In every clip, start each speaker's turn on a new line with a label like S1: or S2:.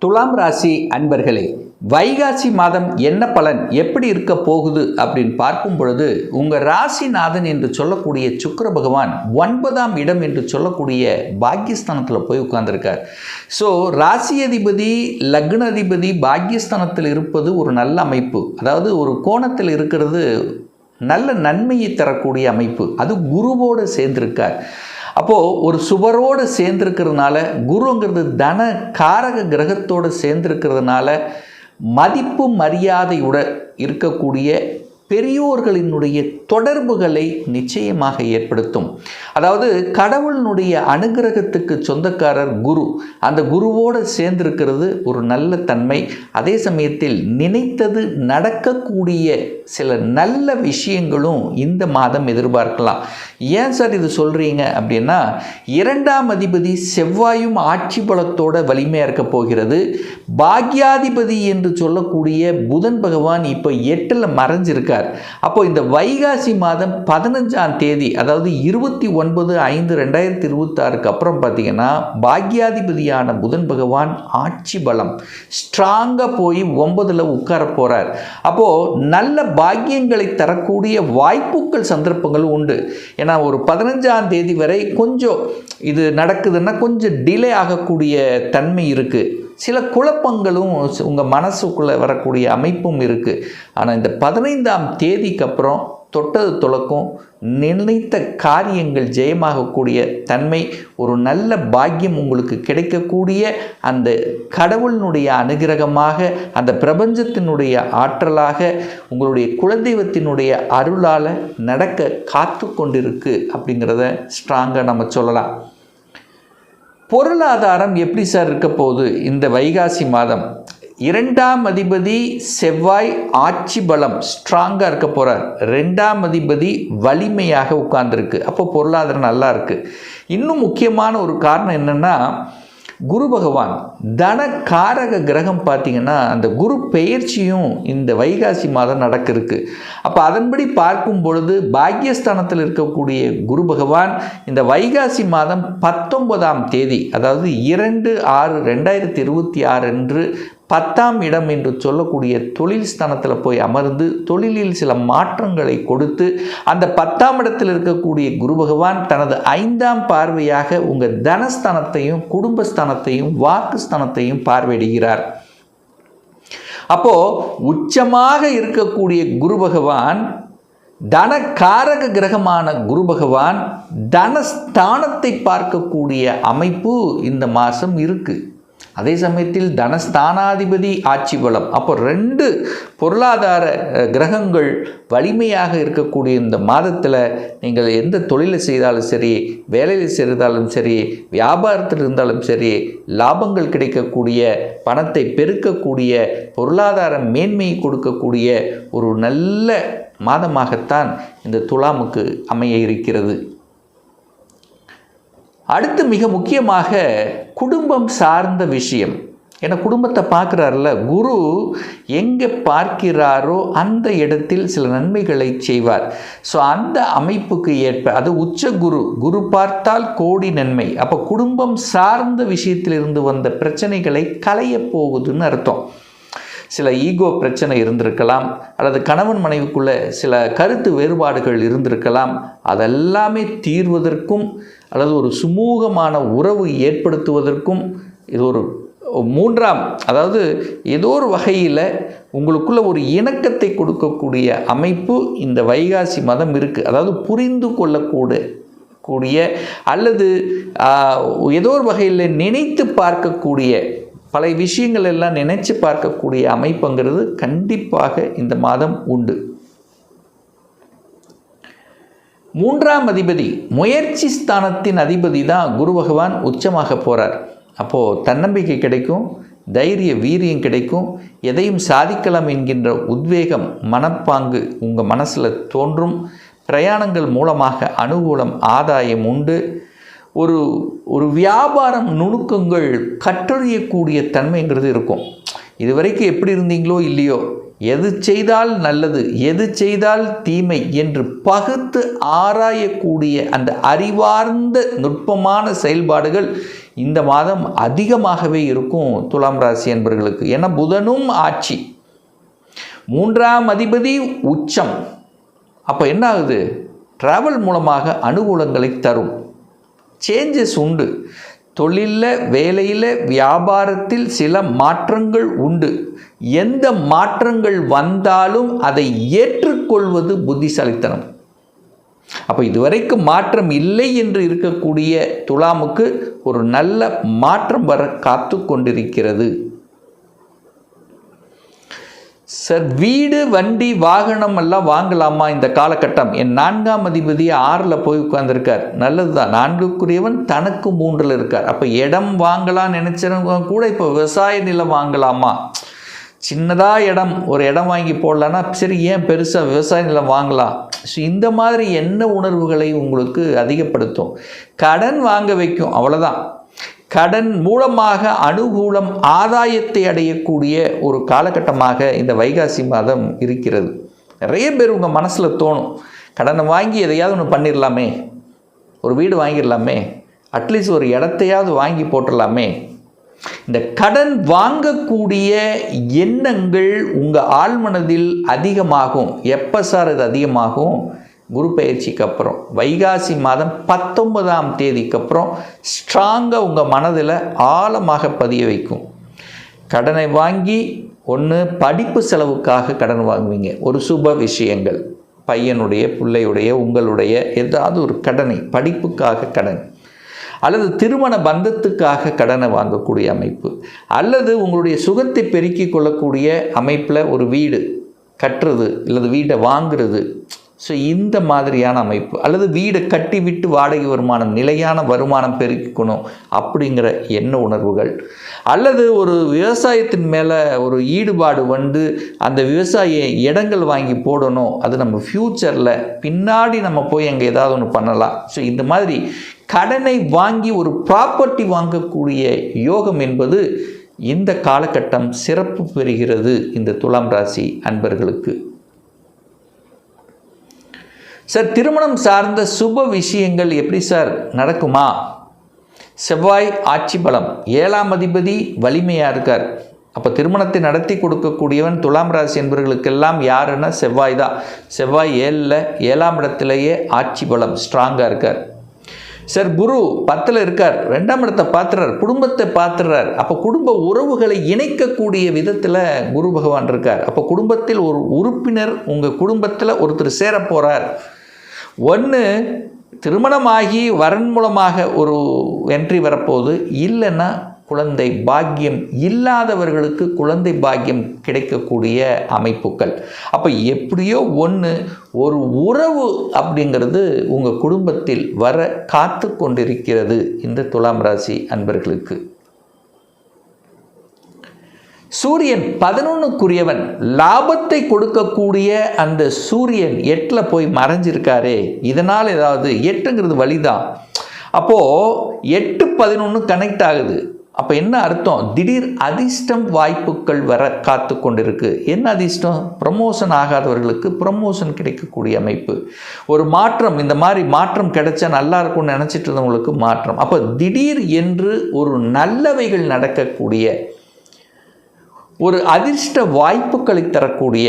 S1: துலாம் ராசி அன்பர்களே, வைகாசி மாதம் என்ன பலன் எப்படி இருக்க போகுது அப்படின்னு பார்க்கும் பொழுது உங்கள் ராசிநாதன் என்று சொல்லக்கூடிய சுக்கிர பகவான் 9ஆம் இடம் என்று சொல்லக்கூடிய பாக்கியஸ்தானத்தில் போய் உட்கார்ந்துருக்கார். ஸோ ராசி அதிபதி லக்ன அதிபதி பாக்கியஸ்தானத்தில் இருப்பது ஒரு நல்ல அமைப்பு. அதாவது ஒரு கோணத்தில் இருக்கிறது நல்ல நன்மையை தரக்கூடிய அமைப்பு. அது குருவோடு சேர்ந்திருக்கார். அப்போது ஒரு சுபரோடு சேர்ந்திருக்கிறதுனால, குருங்கிறது தன காரக கிரகத்தோடு சேர்ந்திருக்கிறதுனால மதிப்பு மரியாதையுட இருக்கக்கூடிய பெரியோர்களினுடைய தொடர்புகளை நிச்சயமாக ஏற்படுத்தும். அதாவது கடவுளினுடைய அனுகிரகத்துக்கு சொந்தக்காரர் குரு. அந்த குருவோடு சேர்ந்திருக்கிறது ஒரு நல்ல தன்மை. அதே சமயத்தில் நினைத்தது நடக்கக்கூடிய சில நல்ல விஷயங்களும் இந்த மாதம் எதிர்பார்க்கலாம். ஏன் சார் இது சொல்கிறீங்க அப்படின்னா, 2ஆம் அதிபதி செவ்வாயும் ஆட்சி பலத்தோட வலிமையாக இருக்க போகிறது. பாக்யாதிபதி என்று சொல்லக்கூடிய புதன் பகவான் இப்போ 8ல் மறைஞ்சிருக்கார். அப்போ இந்த வைகாசி மாதம் 15ஆம் தேதி, அதாவது 29/5/2026 அப்புறம் பார்த்தீங்கன்னா பாக்யாதிபதியான புதன் பகவான் ஆட்சி பலம் ஸ்ட்ராங்காக போய் 9ல் உட்கார போகிறார். அப்போது நல்ல பாக்கியங்களை தரக்கூடிய வாய்ப்புகள் சந்தர்ப்பங்களும் உண்டு. ஏன்னா ஒரு 15ஆம் தேதி வரை கொஞ்சம் இது நடக்குதுன்னா கொஞ்சம் டிலே ஆகக்கூடிய தன்மை இருக்குது. சில குழப்பங்களும் உங்கள் மனசுக்குள்ளே வரக்கூடிய அமைப்பும் இருக்குது. ஆனால் இந்த 15ஆம் தேதிக்கு அப்புறம் தொட்டது துளக்கும், நினைத்த காரியங்கள் ஜெயமாகக்கூடிய தன்மை, ஒரு நல்ல பாக்கியம் உங்களுக்கு கிடைக்கக்கூடிய அந்த கடவுளினுடைய அனுகிரகமாக, அந்த பிரபஞ்சத்தினுடைய ஆற்றலாக, உங்களுடைய குலதெய்வத்தினுடைய அருளால் நடக்க காத்து கொண்டிருக்கு அப்படிங்கிறத ஸ்ட்ராங்காக நம்ம சொல்லலாம். பொருளாதாரம் எப்படி சார் இருக்க போகுது இந்த வைகாசி மாதம்? 2ஆம் அதிபதி செவ்வாய் ஆட்சி பலம் ஸ்ட்ராங்காக இருக்க போகிறார். 2ஆம் அதிபதி வலிமையாக உட்கார்ந்துருக்கு. அப்போ பொருளாதாரம் நல்லா இருக்குது. இன்னும் முக்கியமான ஒரு காரணம் என்னென்னா, குரு பகவான் தன காரக கிரகம் பார்த்திங்கன்னா அந்த குரு பெயர்ச்சியும் இந்த வைகாசி மாதம் நடக்கிருக்கு. அப்போ அதன்படி பார்க்கும் பொழுது பாக்யஸ்தானத்தில் இருக்கக்கூடிய குரு பகவான் இந்த வைகாசி மாதம் 19ஆம் தேதி, அதாவது 2/6/2026 அன்று 10ஆம் இடம் என்று சொல்லக்கூடிய தொழில் ஸ்தானத்தில் போய் அமர்ந்து தொழிலில் சில மாற்றங்களை கொடுத்து, அந்த 10ஆம் இடத்தில் இருக்கக்கூடிய குரு பகவான் தனது 5ஆம் பார்வையாக உங்கள் தனஸ்தானத்தையும் குடும்பஸ்தானத்தையும் வாக்குஸ்தானத்தையும் பார்வையிடுகிறார். அப்போ உச்சமாக இருக்கக்கூடிய குரு பகவான், தன காரக கிரகமான குரு பகவான் தனஸ்தானத்தை பார்க்கக்கூடிய அமைப்பு இந்த மாதம் இருக்குது. அதே சமயத்தில் தனஸ்தானாதிபதி ஆட்சி பலம். அப்போ 2 பொருளாதார கிரகங்கள் வலிமையாக இருக்கக்கூடிய இந்த மாதத்தில் நீங்கள் எந்த தொழிலை செய்தாலும் சரி, வேலையில் செய்தாலும் சரி, வியாபாரத்தில் இருந்தாலும் சரி, லாபங்கள் கிடைக்கக்கூடிய, பணத்தை பெருக்கக்கூடிய, பொருளாதார மேன்மையை கொடுக்கக்கூடிய ஒரு நல்ல மாதமாகத்தான் இந்த துலாமுக்கு அமைய இருக்கிறது. அடுத்து மிக முக்கியமாக குடும்பம் சார்ந்த விஷயம். ஏன்னா குடும்பத்தை பார்க்குறாருல குரு, எங்கே பார்க்கிறாரோ அந்த இடத்தில் சில நன்மைகளை செய்வார். ஸோ அந்த அமைப்புக்கு ஏற்ப, அது உச்ச குரு, குரு பார்த்தால் கோடி நன்மை. அப்போ குடும்பம் சார்ந்த விஷயத்திலிருந்து வந்த பிரச்சனைகளை களைய போகுதுன்னு அர்த்தம். சில ஈகோ பிரச்சனை இருந்திருக்கலாம், அல்லது கணவன் மனைவிக்குள்ளே சில கருத்து வேறுபாடுகள் இருந்திருக்கலாம். அதெல்லாமே தீர்வதற்கும் அல்லது ஒரு சுமூகமான உறவு ஏற்படுத்துவதற்கும் இது ஒரு 3ஆம், அதாவது ஏதோ ஒரு வகையில் உங்களுக்குள்ள ஒரு இணக்கத்தை கொடுக்கக்கூடிய அமைப்பு இந்த வைகாசி மாதம் இருக்குது. அதாவது புரிந்து கொள்ளக்கூடிய அல்லது ஏதோ ஒரு வகையில் நினைத்து பார்க்கக்கூடிய, பல விஷயங்கள் எல்லாம் நினைச்சு பார்க்கக்கூடிய அமைப்புங்கிறது கண்டிப்பாக இந்த மாதம் உண்டு. 3ஆம் அதிபதி, முயற்சி ஸ்தானத்தின் அதிபதி தான் குரு பகவான் உச்சமாக போகிறார். அப்போது தன்னம்பிக்கை கிடைக்கும், தைரிய வீரியம் கிடைக்கும், எதையும் சாதிக்கலாம் என்கின்ற உத்வேகம் மனப்பாங்கு உங்கள் மனசில் தோன்றும். பிரயாணங்கள் மூலமாக அனுகூலம் ஆதாயம் உண்டு. ஒரு வியாபாரம் நுணுக்கங்கள் கற்றறியக்கூடிய தன்மைங்கிறது இருக்கும். இதுவரைக்கும் எப்படி இருந்தீங்களோ இல்லையோ, எது செய்தால் நல்லது, எது செய்தால் தீமை என்று பகுத்து ஆராயக்கூடிய அந்த அறிவார்ந்த நுட்பமான செயல்பாடுகள் இந்த மாதம் அதிகமாகவே இருக்கும் துலாம் ராசி என்பவர்களுக்கு. ஏன்னா புதனும் ஆட்சி, 3ஆம் அதிபதி உச்சம். அப்போ என்ன ஆகுது? டிராவல் மூலமாக அனுகூலங்களை தரும். சேஞ்சஸ் உண்டு. தொழிலில், வேலையில், வியாபாரத்தில் சில மாற்றங்கள் உண்டு. எந்த மாற்றங்கள் வந்தாலும் அதை ஏற்றுக்கொள்வது புத்திசாலித்தனம். அப்போ இதுவரைக்கும் மாற்றம் இல்லை என்று இருக்கக்கூடிய துலாமுக்கு ஒரு நல்ல மாற்றம் வர காத்து கொண்டிருக்கிறது. சார், வீடு, வண்டி, வாகனம் எல்லாம் வாங்கலாமா இந்த காலகட்டம்? என் 4ஆம் அதிபதி 6ல் போய் உட்கார்ந்துருக்கார். நல்லது தான். 4க்குரியவன் தனக்கு 3ல் இருக்கார். அப்போ இடம் வாங்கலாம்னு நினச்சவங்க கூட இப்போ விவசாய நிலம் வாங்கலாமா? சின்னதாக ஒரு இடம் வாங்கி போடலான்னா சரி, ஏன் பெருசாக விவசாய நிலம் வாங்கலாம்? ஸோ இந்த மாதிரி என்ன உணர்வுகளை உங்களுக்கு அதிகப்படுத்தும்? கடன் வாங்க வைக்கும், அவ்வளோதான். கடன் மூலமாக அனுகூலம், ஆதாயத்தை அடையக்கூடிய ஒரு காலகட்டமாக இந்த வைகாசி மாதம் இருக்கிறது. நிறைய பேர் உங்கள் மனசில் தோணும், கடனை வாங்கி எதையாவது ஒன்று பண்ணிடலாமே, ஒரு வீடு வாங்கிடலாமே, அட்லீஸ்ட் ஒரு இடத்தையாவது வாங்கி போட்டுடலாமே. இந்த கடன் வாங்கக்கூடிய எண்ணங்கள் உங்கள் ஆழ்மனதில் அதிகமாகும். எப்போ சார் இது அதிகமாகும்? குரு பயிற்சிக்கு அப்புறம், வைகாசி மாதம் 19ஆம் தேதிக்கு அப்புறம் ஸ்ட்ராங்காக உங்கள் மனதில் ஆழமாக பதிய வைக்கும். கடனை வாங்கி ஒன்று படிப்பு செலவுக்காக கடன் வாங்குவீங்க, ஒரு சுப விஷயங்கள், பையனுடைய, பிள்ளையுடைய, உங்களுடைய ஏதாவது ஒரு கடனை, படிப்புக்காக கடன், அல்லது திருமண பந்தத்துக்காக கடனை வாங்கக்கூடிய அமைப்பு, அல்லது உங்களுடைய சுகத்தை பெருக்கிக் கொள்ளக்கூடிய அமைப்பில் ஒரு வீடு கட்டுறது அல்லது வீட்டை வாங்குறது. ஸோ இந்த மாதிரியான அமைப்பு, அல்லது வீடை கட்டி விட்டு வாடகை வருமானம், நிலையான வருமானம் பெருக்கணும் அப்படிங்கிற எண்ண உணர்வுகள், அல்லது ஒரு விவசாயத்தின் மேலே ஒரு ஈடுபாடு வந்து அந்த விவசாய இடங்கள் வாங்கி போடணும், அது நம்ம ஃப்யூச்சரில் பின்னாடி நம்ம போய் அங்கே ஏதாவது ஒன்று பண்ணலாம். ஸோ இந்த மாதிரி கடனை வாங்கி ஒரு ப்ராப்பர்ட்டி வாங்கக்கூடிய யோகம் என்பது இந்த காலகட்டம் சிறப்பு பெறுகிறது இந்த துலாம் ராசி அன்பர்களுக்கு. சார், திருமணம் சார்ந்த சுப விஷயங்கள் எப்படி சார் நடக்குமா? செவ்வாய் ஆட்சி பலம், 7ஆம் அதிபதி வலிமையாக இருக்கார். அப்போ திருமணத்தை நடத்தி கொடுக்கக்கூடியவன் துலாம் ராசி என்பவர்களுக்கெல்லாம் யாருன்னா செவ்வாய் தான். செவ்வாய் 7ஆம் இடத்திலேயே ஆட்சி பலம் ஸ்ட்ராங்காக இருக்கார். சார், குரு 10ல் இருக்கார், 2ஆம் இடத்தை பார்த்துறார், குடும்பத்தை பார்த்துறார். அப்போ குடும்ப உறவுகளை இணைக்கக்கூடிய விதத்தில் குரு பகவான் இருக்கார். அப்போ குடும்பத்தில் ஒரு உறுப்பினர் உங்கள் குடும்பத்தில் ஒருத்தர் சேர போகிறார். ஒன்று திருமணமாகி வரன் மூலமாக ஒரு என்ட்ரி வரப்போகுது, இல்லைன்னா குழந்தை பாக்கியம் இல்லாதவர்களுக்கு குழந்தை பாக்கியம் கிடைக்கக்கூடிய அமைப்புகள். அப்போ எப்படியோ ஒன்று, ஒரு உறவு அப்படிங்கிறது உங்கள் குடும்பத்தில் வர காத்து கொண்டிருக்கிறது இந்த துலாம் ராசி அன்பர்களுக்கு. சூரியன் 11க்குரியவன், லாபத்தை கொடுக்கக்கூடிய அந்த சூரியன் 8ல் போய் மறைஞ்சிருக்காரே, இதனால் ஏதாவது 8ங்கிறது வழிதான். அப்போது 8-11 கனெக்ட் ஆகுது. அப்போ என்ன அர்த்தம்? திடீர் அதிர்ஷ்டம் வாய்ப்புகள் வர காத்து கொண்டிருக்கு. என்ன அதிர்ஷ்டம்? ப்ரமோஷன் ஆகாதவர்களுக்கு ப்ரமோஷன் கிடைக்கக்கூடிய அமைப்பு, ஒரு மாற்றம். இந்த மாதிரி மாற்றம் கிடைச்சா நல்லா இருக்கும்னு நினச்சிட்டு இருந்தவங்களுக்கு மாற்றம். அப்போ திடீர் என்று ஒரு நல்லவைகள் நடக்கக்கூடிய ஒரு அதிர்ஷ்ட வாய்ப்புகளை தரக்கூடிய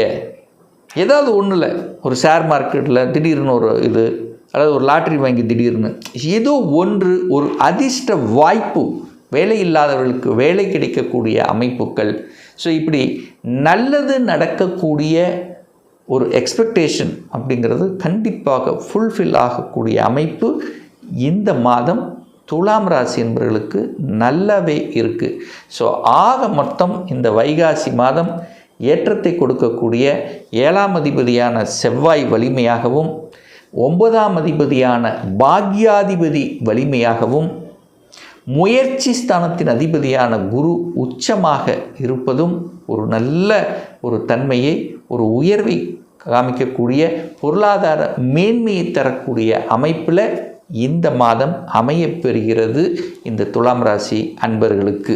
S1: ஏதாவது ஒன்றில், ஒரு ஷேர் மார்க்கெட்டில் திடீர்னு ஒரு இது, அல்லது ஒரு லாட்ரி வாங்கி திடீர்னு ஏதோ ஒன்று, ஒரு அதிர்ஷ்ட வாய்ப்பு, வேலை இல்லாதவர்களுக்கு வேலை கிடைக்கக்கூடிய அமைப்புகள். ஸோ இப்படி நல்லது நடக்கக்கூடிய ஒரு எக்ஸ்பெக்டேஷன் அப்படிங்கிறது கண்டிப்பாக ஃபுல்ஃபில் ஆகக்கூடிய அமைப்பு இந்த மாதம் துலாம் ராசி என்பவர்களுக்கு நல்லாவே இருக்குது. ஸோ ஆக மொத்தம் இந்த வைகாசி மாதம் ஏற்றத்தை கொடுக்கக்கூடிய 7ஆம் அதிபதியான செவ்வாய் வலிமையாகவும், 9ஆம் அதிபதியான பாக்யாதிபதி வலிமையாகவும், முயற்சி ஸ்தானத்தின் அதிபதியான குரு உச்சமாக இருப்பதும் ஒரு நல்ல ஒரு தன்மையை, ஒரு உயர்வை காமிக்கக்கூடிய, பொருளாதார மேன்மையை தரக்கூடிய அமைப்பில் இந்த மாதம் அமையப்பெறுகிறது இந்த துலாம் ராசி அன்பர்களுக்கு.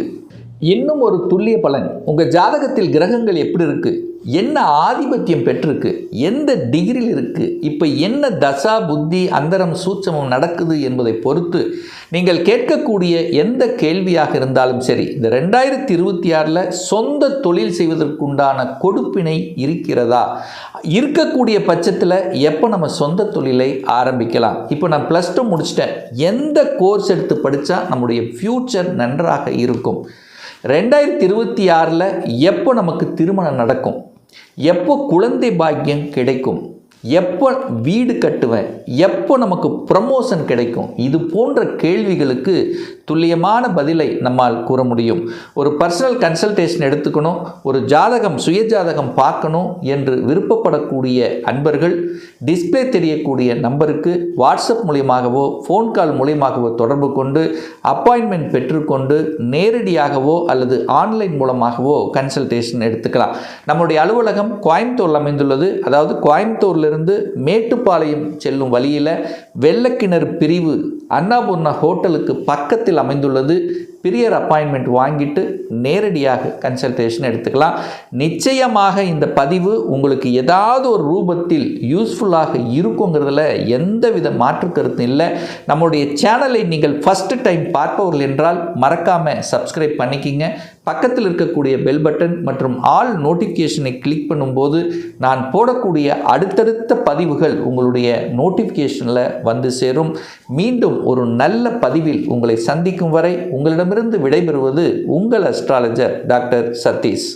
S1: இன்னும் ஒரு துல்லிய பலன், உங்கள் ஜாதகத்தில் கிரகங்கள் எப்படி இருக்குது, என்ன ஆதிபத்தியம் பெற்றிருக்கு, எந்த டிகிரியில் இருக்குது, இப்போ என்ன தசா புத்தி அந்தரம் சூட்சமம் நடக்குது என்பதை பொறுத்து நீங்கள் கேட்கக்கூடிய எந்த கேள்வியாக இருந்தாலும் சரி, இந்த 2026 சொந்த தொழில் செய்வதற்குண்டான கொடுப்பினை இருக்கிறதா, இருக்கக்கூடிய பட்சத்தில் எப்போ நம்ம சொந்த தொழிலை ஆரம்பிக்கலாம், இப்போ நான் +2 முடிச்சிட்டேன், எந்த கோர்ஸ் எடுத்து படித்தா நம்முடைய ஃப்யூச்சர் நன்றாக இருக்கும், 2026 எப்போ நமக்கு திருமணம் நடக்கும், எப்போ குழந்தை பாக்கியம் கிடைக்கும், எப்போ வீடு கட்டுவேன், எப்போ நமக்கு ப்ரமோஷன் கிடைக்கும், இது போன்ற கேள்விகளுக்கு துல்லியமான பதிலை நம்மால் கூற முடியும். ஒரு பர்சனல் கன்சல்டேஷன் எடுத்துக்கணும், ஒரு ஜாதகம் சுய ஜாதகம் பார்க்கணும் என்று விருப்பப்படக்கூடிய அன்பர்கள் டிஸ்பிளே தெரியக்கூடிய நம்பருக்கு வாட்ஸ்அப் மூலியமாகவோ ஃபோன் கால் மூலியமாகவோ தொடர்பு கொண்டு அப்பாயின்மெண்ட் பெற்றுக்கொண்டு நேரடியாகவோ அல்லது ஆன்லைன் மூலமாகவோ கன்சல்டேஷன் எடுத்துக்கலாம். நம்முடைய அலுவலகம் கோயம்புத்தூரில் அமைந்துள்ளது. அதாவது கோயம்புத்தூர்லேருந்து மேட்டுப்பாளையம் செல்லும் வழியில் வெள்ளக்கிணறு பிரிவு அன்னபூர்ணா ஹோட்டலுக்கு பக்கத்தில் அமைந்துள்ளது. பிரியர் அப்பாயின்மெண்ட் வாங்கிட்டு நேரடியாக கன்சல்டேஷன் எடுத்துக்கலாம். நிச்சயமாக இந்த பதிவு உங்களுக்கு ஏதாவது ஒரு ரூபத்தில் யூஸ்ஃபுல்லாக இருக்குங்கிறதுல எந்தவித மாற்று கருத்தும் இல்லை. நம்முடைய சேனலை நீங்கள் ஃபஸ்ட்டு டைம் பார்ப்பவர்கள் என்றால் மறக்காமல் சப்ஸ்கிரைப் பண்ணிக்கிங்க. பக்கத்தில் இருக்கக்கூடிய பெல் பட்டன் மற்றும் ஆல் நோட்டிஃபிகேஷனை கிளிக் பண்ணும்போது நான் போடக்கூடிய அடுத்தடுத்த பதிவுகள் உங்களுடைய நோட்டிஃபிகேஷனில் வந்து சேரும். மீண்டும் ஒரு நல்ல பதிவில் உங்களை சந்திக்கும் வரை உங்களிடமிருந்து விடைபெறுவது உங்கள் அஸ்ட்ராலஜர் டாக்டர் சதீஷ்.